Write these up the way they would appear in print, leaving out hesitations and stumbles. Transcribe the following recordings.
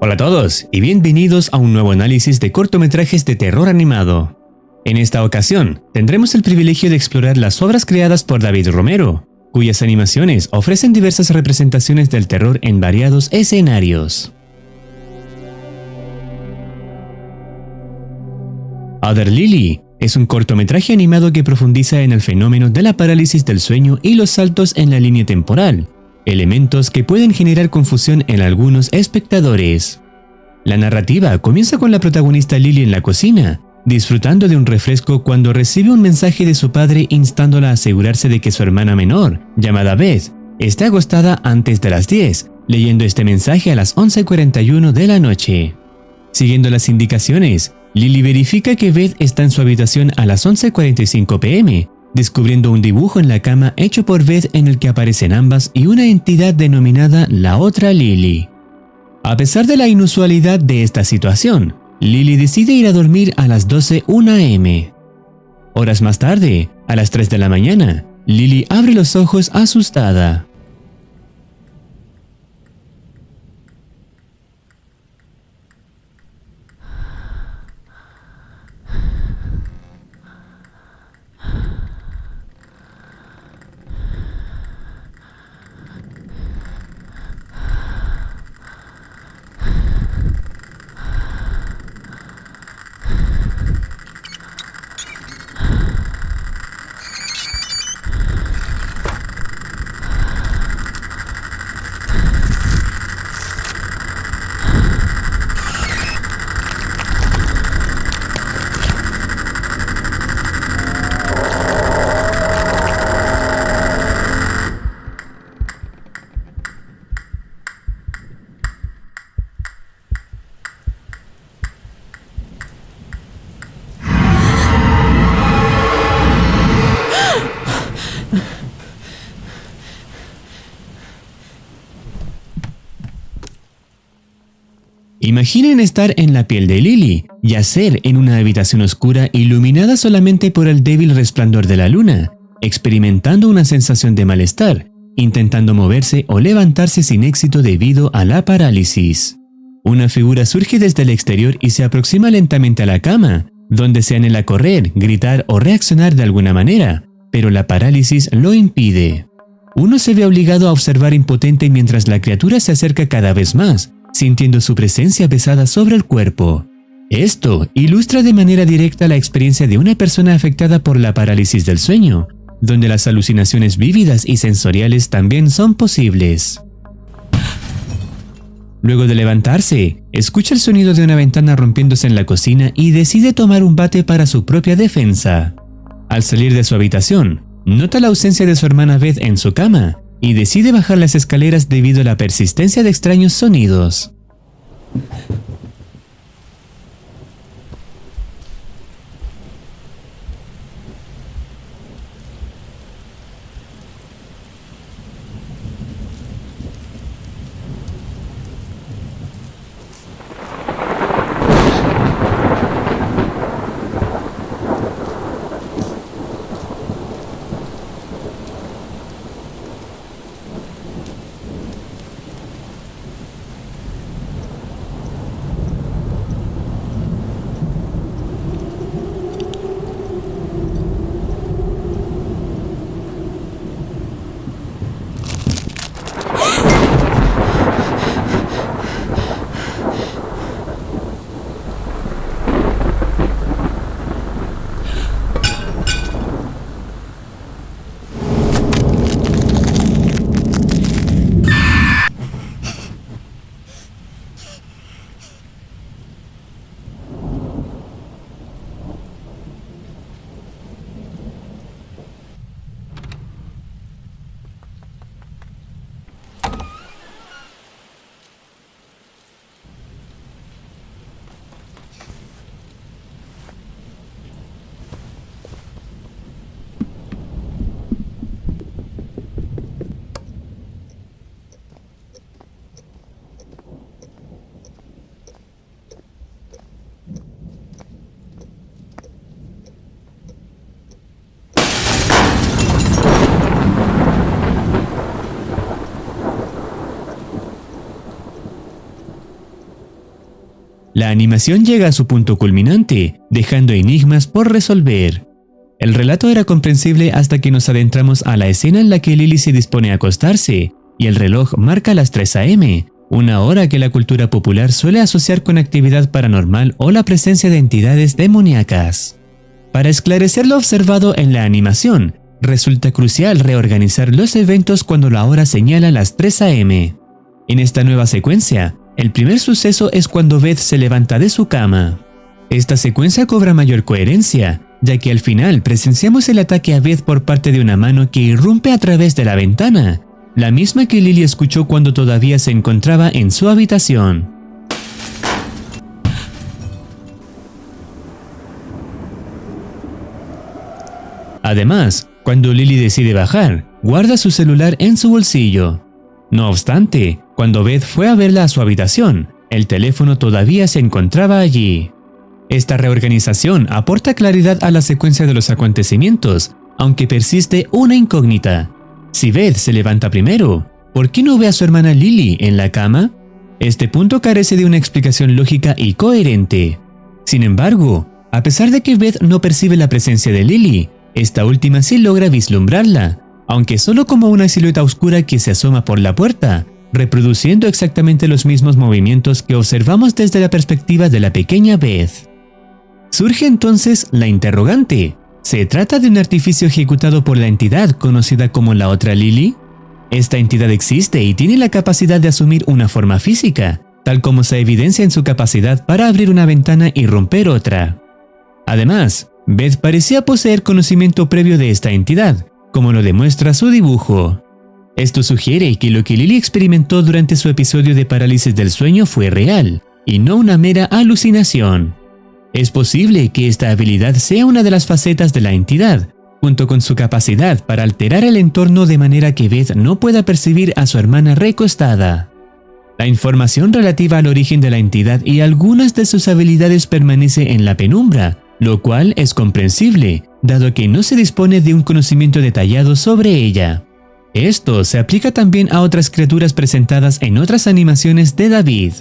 Hola a todos y bienvenidos a un nuevo análisis de cortometrajes de terror animado. En esta ocasión, tendremos el privilegio de explorar las obras creadas por David Romero, cuyas animaciones ofrecen diversas representaciones del terror en variados escenarios. Other Lily es un cortometraje animado que profundiza en el fenómeno de la parálisis del sueño y los saltos en la línea temporal, elementos que pueden generar confusión en algunos espectadores. La narrativa comienza con la protagonista Lily en la cocina, disfrutando de un refresco cuando recibe un mensaje de su padre instándola a asegurarse de que su hermana menor, llamada Beth, esté acostada antes de las 10, leyendo este mensaje a las 11:41 de la noche. Siguiendo las indicaciones, Lily verifica que Beth está en su habitación a las 11:45 p.m., descubriendo un dibujo en la cama hecho por Beth en el que aparecen ambas y una entidad denominada la otra Lily. A pesar de la inusualidad de esta situación, Lily decide ir a dormir a las 12:01 am. Horas más tarde, a las 3 de la mañana, Lily abre los ojos asustada. Imaginen estar en la piel de Lily, yacer en una habitación oscura iluminada solamente por el débil resplandor de la luna, experimentando una sensación de malestar, intentando moverse o levantarse sin éxito debido a la parálisis. Una figura surge desde el exterior y se aproxima lentamente a la cama, donde se anhela correr, gritar o reaccionar de alguna manera, pero la parálisis lo impide. Uno se ve obligado a observar impotente mientras la criatura se acerca cada vez más, sintiendo su presencia pesada sobre el cuerpo. Esto ilustra de manera directa la experiencia de una persona afectada por la parálisis del sueño, donde las alucinaciones vívidas y sensoriales también son posibles. Luego de levantarse, escucha el sonido de una ventana rompiéndose en la cocina y decide tomar un bate para su propia defensa. Al salir de su habitación, nota la ausencia de su hermana Beth en su cama, y decide bajar las escaleras debido a la persistencia de extraños sonidos. La animación llega a su punto culminante, dejando enigmas por resolver. El relato era comprensible hasta que nos adentramos a la escena en la que Lily se dispone a acostarse, y el reloj marca las 3 a.m., una hora que la cultura popular suele asociar con actividad paranormal o la presencia de entidades demoníacas. Para esclarecer lo observado en la animación, resulta crucial reorganizar los eventos cuando la hora señala las 3 a.m. En esta nueva secuencia, el primer suceso es cuando Beth se levanta de su cama. Esta secuencia cobra mayor coherencia, ya que al final presenciamos el ataque a Beth por parte de una mano que irrumpe a través de la ventana, la misma que Lily escuchó cuando todavía se encontraba en su habitación. Además, cuando Lily decide bajar, guarda su celular en su bolsillo. No obstante, cuando Beth fue a verla a su habitación, el teléfono todavía se encontraba allí. Esta reorganización aporta claridad a la secuencia de los acontecimientos, aunque persiste una incógnita. Si Beth se levanta primero, ¿por qué no ve a su hermana Lily en la cama? Este punto carece de una explicación lógica y coherente. Sin embargo, a pesar de que Beth no percibe la presencia de Lily, esta última sí logra vislumbrarla, aunque solo como una silueta oscura que se asoma por la puerta, reproduciendo exactamente los mismos movimientos que observamos desde la perspectiva de la pequeña Beth. Surge entonces la interrogante: ¿se trata de un artificio ejecutado por la entidad conocida como la otra Lily? Esta entidad existe y tiene la capacidad de asumir una forma física, tal como se evidencia en su capacidad para abrir una ventana y romper otra. Además, Beth parecía poseer conocimiento previo de esta entidad, como lo demuestra su dibujo. Esto sugiere que lo que Lily experimentó durante su episodio de parálisis del sueño fue real, y no una mera alucinación. Es posible que esta habilidad sea una de las facetas de la entidad, junto con su capacidad para alterar el entorno de manera que Beth no pueda percibir a su hermana recostada. La información relativa al origen de la entidad y algunas de sus habilidades permanece en la penumbra, lo cual es comprensible, dado que no se dispone de un conocimiento detallado sobre ella. Esto se aplica también a otras criaturas presentadas en otras animaciones de David.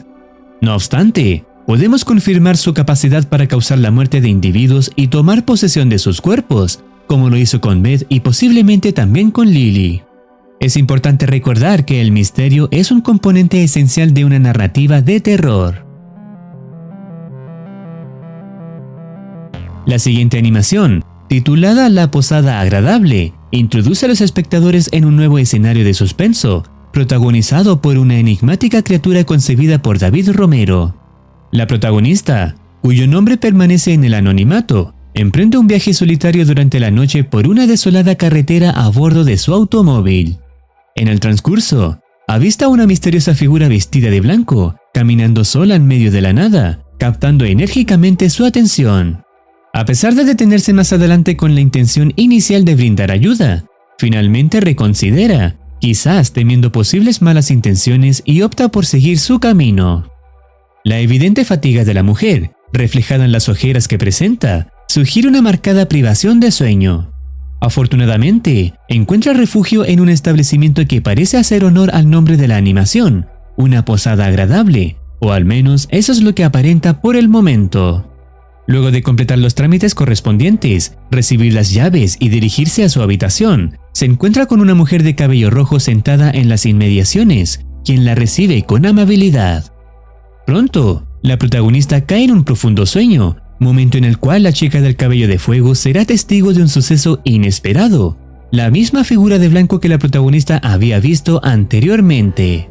No obstante, podemos confirmar su capacidad para causar la muerte de individuos y tomar posesión de sus cuerpos, como lo hizo con Beth y posiblemente también con Lily. Es importante recordar que el misterio es un componente esencial de una narrativa de terror. La siguiente animación, titulada La Posada Agradable, introduce a los espectadores en un nuevo escenario de suspenso, protagonizado por una enigmática criatura concebida por David Romero. La protagonista, cuyo nombre permanece en el anonimato, emprende un viaje solitario durante la noche por una desolada carretera a bordo de su automóvil. En el transcurso, avista una misteriosa figura vestida de blanco, caminando sola en medio de la nada, captando enérgicamente su atención. A pesar de detenerse más adelante con la intención inicial de brindar ayuda, finalmente reconsidera, quizás temiendo posibles malas intenciones, y opta por seguir su camino. La evidente fatiga de la mujer, reflejada en las ojeras que presenta, sugiere una marcada privación de sueño. Afortunadamente, encuentra refugio en un establecimiento que parece hacer honor al nombre de la animación, una posada agradable, o al menos eso es lo que aparenta por el momento. Luego de completar los trámites correspondientes, recibir las llaves y dirigirse a su habitación, se encuentra con una mujer de cabello rojo sentada en las inmediaciones, quien la recibe con amabilidad. Pronto, la protagonista cae en un profundo sueño, momento en el cual la chica del cabello de fuego será testigo de un suceso inesperado, la misma figura de blanco que la protagonista había visto anteriormente.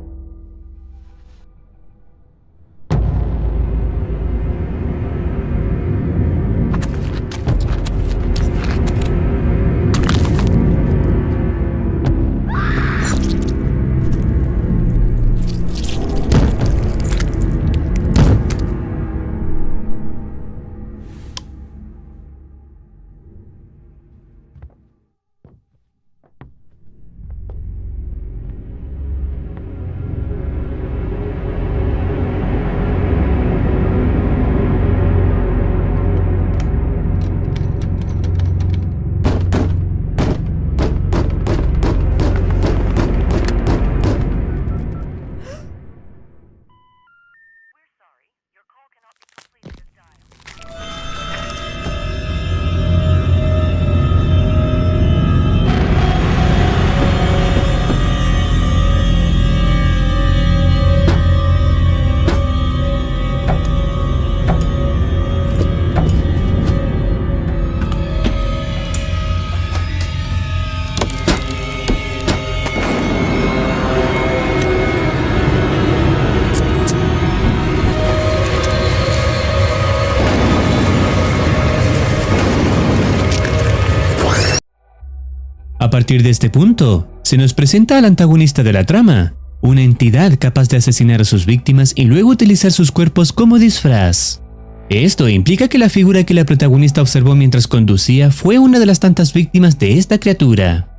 A partir de este punto, se nos presenta al antagonista de la trama, una entidad capaz de asesinar a sus víctimas y luego utilizar sus cuerpos como disfraz. Esto implica que la figura que la protagonista observó mientras conducía fue una de las tantas víctimas de esta criatura.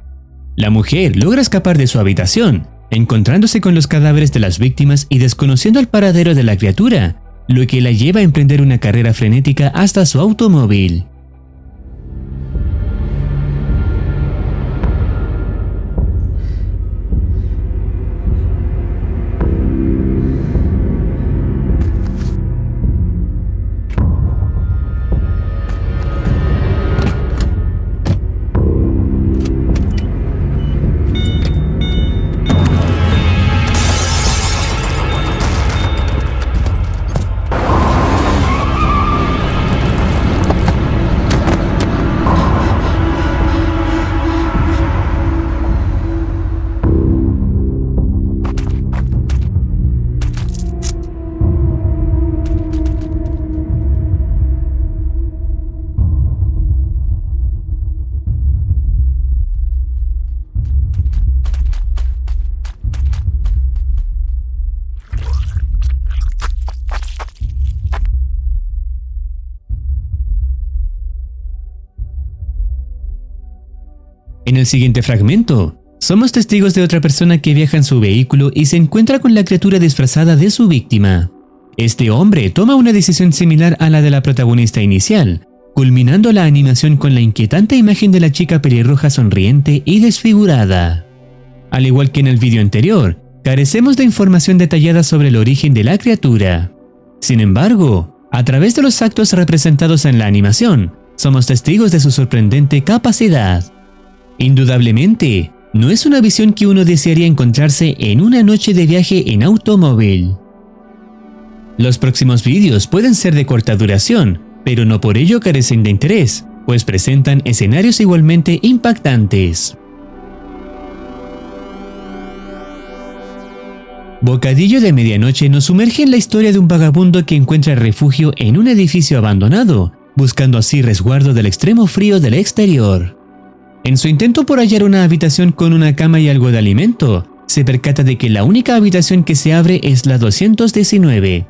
La mujer logra escapar de su habitación, encontrándose con los cadáveres de las víctimas y desconociendo el paradero de la criatura, lo que la lleva a emprender una carrera frenética hasta su automóvil. En el siguiente fragmento, somos testigos de otra persona que viaja en su vehículo y se encuentra con la criatura disfrazada de su víctima. Este hombre toma una decisión similar a la de la protagonista inicial, culminando la animación con la inquietante imagen de la chica pelirroja sonriente y desfigurada. Al igual que en el vídeo anterior, carecemos de información detallada sobre el origen de la criatura. Sin embargo, a través de los actos representados en la animación, somos testigos de su sorprendente capacidad. Indudablemente, no es una visión que uno desearía encontrarse en una noche de viaje en automóvil. Los próximos vídeos pueden ser de corta duración, pero no por ello carecen de interés, pues presentan escenarios igualmente impactantes. Bocadillo de Medianoche nos sumerge en la historia de un vagabundo que encuentra refugio en un edificio abandonado, buscando así resguardo del extremo frío del exterior. En su intento por hallar una habitación con una cama y algo de alimento, se percata de que la única habitación que se abre es la 219.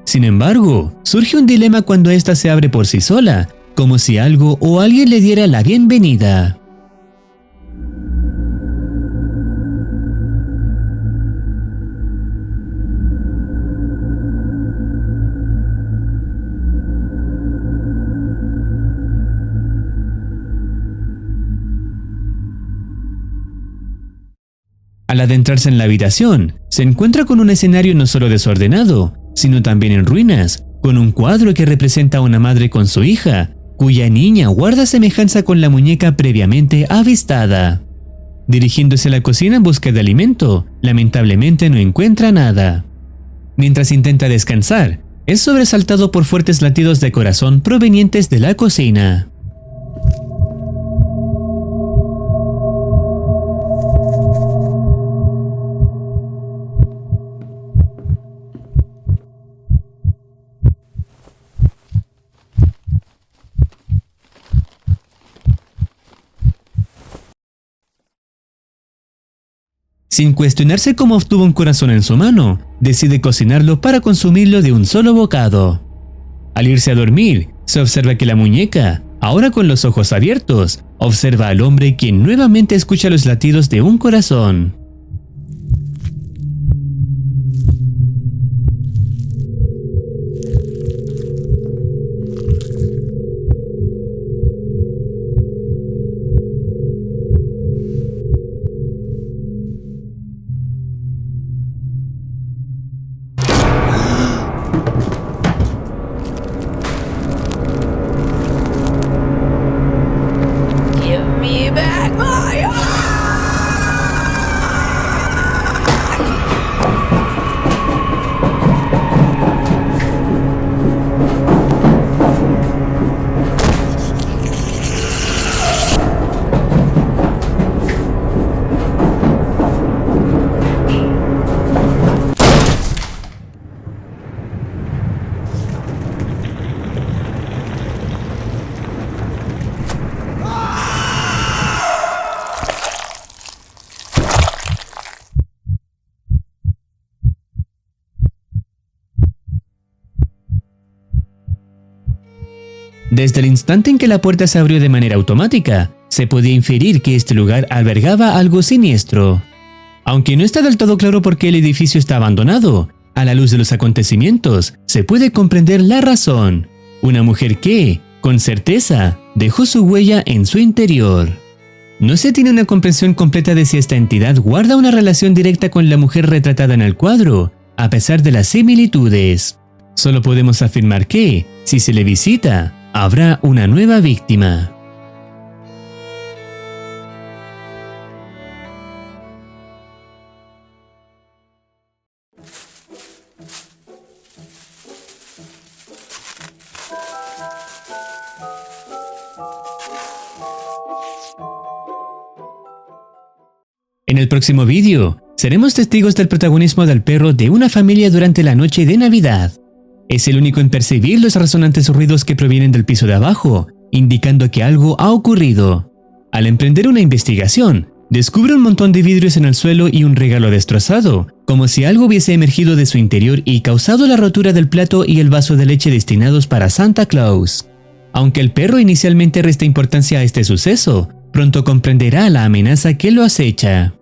Sin embargo, surge un dilema cuando ésta se abre por sí sola, como si algo o alguien le diera la bienvenida. Al adentrarse en la habitación, se encuentra con un escenario no solo desordenado, sino también en ruinas, con un cuadro que representa a una madre con su hija, cuya niña guarda semejanza con la muñeca previamente avistada. Dirigiéndose a la cocina en busca de alimento, lamentablemente no encuentra nada. Mientras intenta descansar, es sobresaltado por fuertes latidos de corazón provenientes de la cocina. Sin cuestionarse cómo obtuvo un corazón en su mano, decide cocinarlo para consumirlo de un solo bocado. Al irse a dormir, se observa que la muñeca, ahora con los ojos abiertos, observa al hombre quien nuevamente escucha los latidos de un corazón. Desde el instante en que la puerta se abrió de manera automática, se podía inferir que este lugar albergaba algo siniestro. Aunque no está del todo claro por qué el edificio está abandonado, a la luz de los acontecimientos, se puede comprender la razón. Una mujer que, con certeza, dejó su huella en su interior. No se tiene una comprensión completa de si esta entidad guarda una relación directa con la mujer retratada en el cuadro, a pesar de las similitudes. Solo podemos afirmar que, si se le visita, habrá una nueva víctima. En el próximo vídeo, seremos testigos del protagonismo del perro de una familia durante la noche de Navidad. Es el único en percibir los resonantes ruidos que provienen del piso de abajo, indicando que algo ha ocurrido. Al emprender una investigación, descubre un montón de vidrios en el suelo y un regalo destrozado, como si algo hubiese emergido de su interior y causado la rotura del plato y el vaso de leche destinados para Santa Claus. Aunque el perro inicialmente resta importancia a este suceso, pronto comprenderá la amenaza que lo acecha.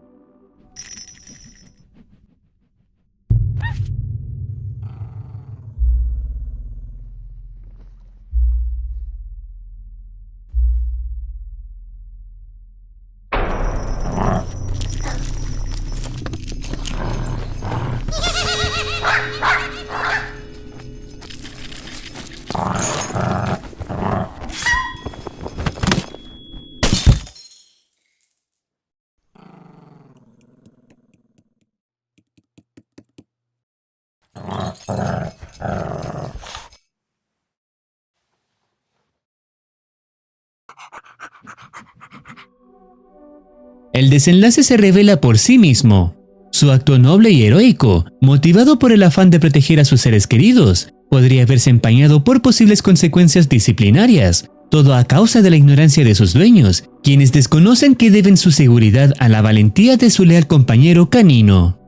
El desenlace se revela por sí mismo. Su acto noble y heroico, motivado por el afán de proteger a sus seres queridos, podría verse empañado por posibles consecuencias disciplinarias, todo a causa de la ignorancia de sus dueños, quienes desconocen que deben su seguridad a la valentía de su leal compañero canino.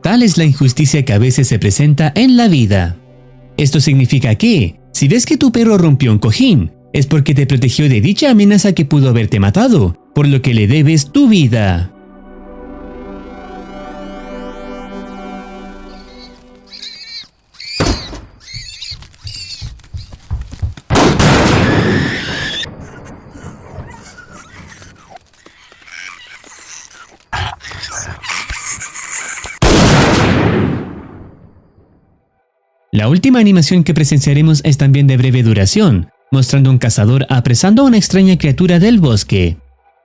Tal es la injusticia que a veces se presenta en la vida. Esto significa que, si ves que tu perro rompió un cojín, es porque te protegió de dicha amenaza que pudo haberte matado, por lo que le debes tu vida. La última animación que presenciaremos es también de breve duración, mostrando un cazador apresando a una extraña criatura del bosque.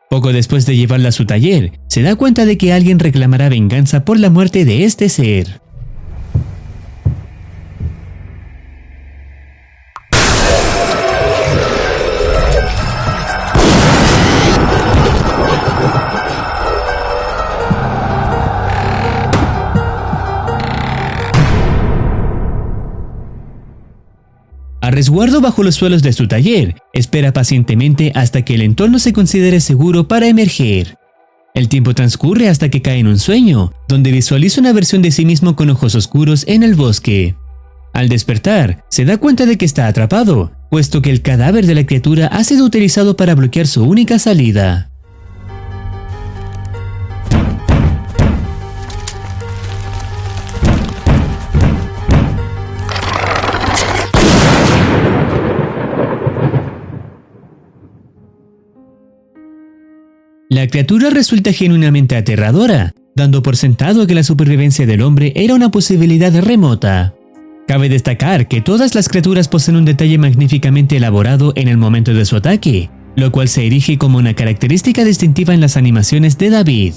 Poco después de llevarla a su taller, se da cuenta de que alguien reclamará venganza por la muerte de este ser. A resguardo bajo los suelos de su taller, espera pacientemente hasta que el entorno se considere seguro para emerger. El tiempo transcurre hasta que cae en un sueño, donde visualiza una versión de sí mismo con ojos oscuros en el bosque. Al despertar, se da cuenta de que está atrapado, puesto que el cadáver de la criatura ha sido utilizado para bloquear su única salida. La criatura resulta genuinamente aterradora, dando por sentado que la supervivencia del hombre era una posibilidad remota. Cabe destacar que todas las criaturas poseen un detalle magníficamente elaborado en el momento de su ataque, lo cual se erige como una característica distintiva en las animaciones de David.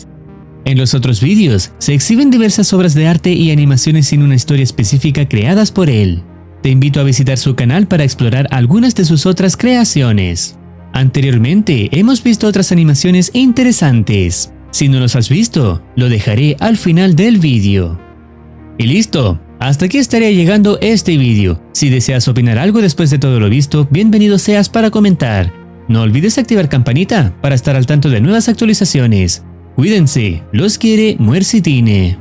En los otros vídeos se exhiben diversas obras de arte y animaciones sin una historia específica creadas por él. Te invito a visitar su canal para explorar algunas de sus otras creaciones. Anteriormente hemos visto otras animaciones interesantes. Si no los has visto, lo dejaré al final del vídeo. Y listo, hasta aquí estaría llegando este vídeo. Si deseas opinar algo después de todo lo visto, bienvenido seas para comentar. No olvides activar campanita para estar al tanto de nuevas actualizaciones. Cuídense, los quiere Muercitine.